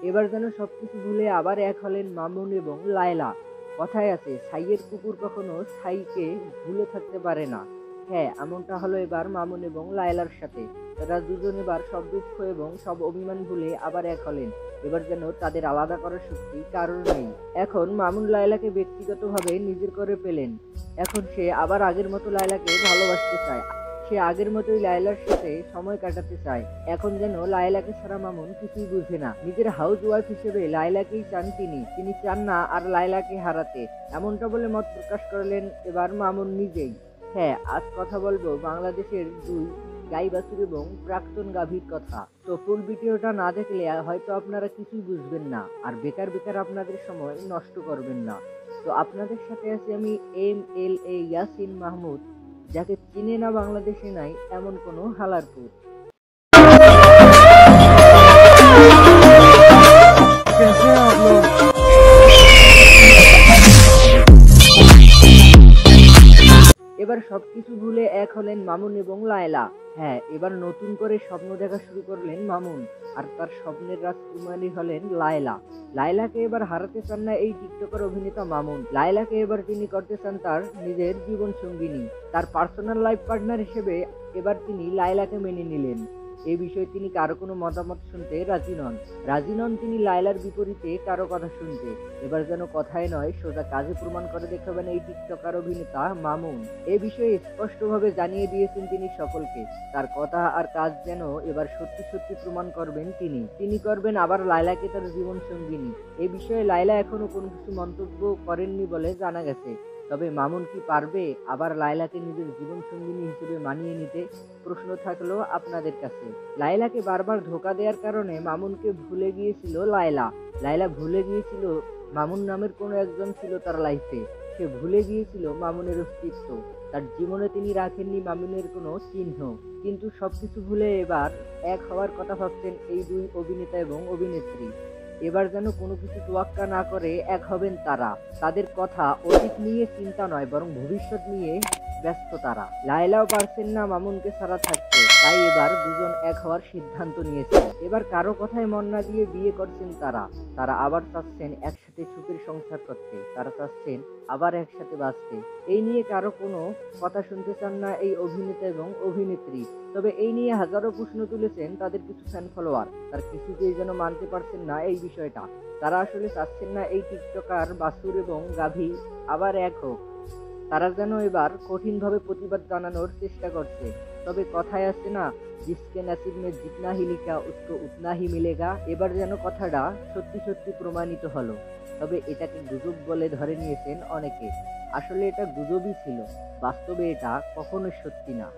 এবার যেন সবকিছু ভুলে আবার এক হলেন মামুন এবং লায়লা। কথায় আছে, ছাইয়ের কুকুর কখনো ছাইকে ভুলে থাকতে পারে না। হ্যাঁ, এমনটা হলো এবার মামুন এবং লায়লার সাথে। তারা দুজন এবার সব দুঃখ এবং সব অভিমান ভুলে আবার এক হলেন। এবার যেন তাদের আলাদা করার শক্তি কারোর নেই। এখন মামুন লায়লাকে ব্যক্তিগতভাবে নিজের করে পেলেন। এখন সে আবার আগের মতো লায়লাকে ভালোবাসতে চায়। সে আগের মতোই লায়লার সাথে সময় কাটাতে চায়। এখন যেন লায়লাকে ছাড়া মামুন কিছুই বুঝে না। নিজের হাউস ওয়াইফ হিসেবে লায়লাকেই চান তিনি চান না আর লায়লাকে হারাতে। এমনটা বলে মত প্রকাশ করলেন এবার মামুন নিজেই। হ্যাঁ, আজ কথা বলবো বাংলাদেশের দুই গাই বাছুর এবং প্রাক্তন গাভীর কথা। তো ফুল ভিডিওটা না দেখলে হয়তো আপনারা কিছুই বুঝবেন না, আর বেকার বেকার আপনাদের সময় নষ্ট করবেন না। তো আপনাদের সাথে আছি আমি MLA ইয়াসিন মাহমুদ, যাকে চিনে না বাংলাদেশে নাই এমন কোনো হালারপুর। এবার সবকিছু ভুলে এক হলেন মামুন এবং লায়লা। হ্যাঁ, এবার নতুন করে স্বপ্ন দেখা শুরু করলেন মামুন, আর তার স্বপ্নের রাজকুমারী হলেন লায়লা। লায়লাকে এবার হারাতে চান না এই টিকটকার অভিনেতা মামুন। লায়লাকে এবার তিনি করতে চান তার নিজের জীবন সঙ্গিনী, তার পার্সোনাল লাইফ পার্টনার হিসেবে। এবার তিনি লায়লাকে মেনে নিলেন। এই বিষয়ে তিনি কারো কোনো মতামত শুনতে রাজি নন তিনি লায়লার বিপরীতে কারো কথা শুনতে। এবার যেন কথায় নয় সোজা কাজে প্রমাণ করে দেখাবেন এই টিকটকার অভিনেতা মামুন। এই বিষয়ে স্পষ্টভাবে জানিয়ে দিয়েছেন তিনি সকলকে। তার কথা আর কাজ যেন এবার সত্যি সত্যি প্রমাণ করবেন তিনি করবেন আবার লায়লাকে তার জীবন সঙ্গিনী। এই বিষয়ে লায়লা এখনো কোনো কিছু মন্তব্য করেননি বলে জানা গেছে। তবে মামুন কি পারবে আবার লায়লাকে নিজের জীবন সঙ্গিনী হিসেবে মানিয়ে নিতে? প্রশ্ন থাকলো আপনাদের কাছে। লায়লাকে বারবার ধোঁকা দেওয়ার কারণে মামুনকে ভুলে গিয়েছিল লায়লা ভুলে গিয়েছিল মামুন নামের কোনো একজন ছিল তার লাইফে। সে ভুলে গিয়েছিল মামুনের অস্তিত্ব। তার জীবনে তিনি রাখেননি মামুনের কোনো চিহ্ন। কিন্তু সবকিছু ভুলে এবার এক হওয়ার কথা ভাবছেন এই দুই অভিনেতা এবং অভিনেত্রী। এবার যেন কোনো কিছু তোয়াক্কা না করে এক হবেন তারা। তাদের কথা অতীত নিয়ে চিন্তা নয়, বরং ভবিষ্যৎ নিয়ে ব্যস্ত তারা। লায়লাও পারছেন না মামুনকে ছাড়া থাকতে, তাই এবার দুজন এক হওয়ার সিদ্ধান্ত নিয়েছেন। এবার কারো কথায় মন না দিয়ে বিয়ে করছেন তারা আবার চাচ্ছেন একসাথে সুখের সংসার করতে। তারা চাচ্ছেন আবার একসাথে বাঁচতে। এই নিয়ে কারো কোনো কথা শুনতে চান না এই অভিনেতা এবং অভিনেত্রী। তবে এই নিয়ে হাজারো প্রশ্ন তুলেছেন তাদের কিছু ফ্যান ফলোয়ার। তার কিছুতেই যেন মানতে পারছেন না এই বিষয়টা। তারা আসলে চাচ্ছেন না এই টিকটকার বাছুর এবং গাভী আবার এক হোক। তারা যেন এবার কঠিনভাবে প্রতিবাদ জানানোর চেষ্টা করছে। তবে কথায় আছে না, জিসকে নসিব মে জিতনা হি লিখা উসকো উতনা হি মিলেগা। এবার যেন কথাটা সত্যি সত্যি প্রমাণিত হলো। তবে এটাকে গুজব বলে ধরে নিয়েছেন অনেকে। আসলে এটা গুজবই ছিল, বাস্তবে এটা কখনোই সত্যি না।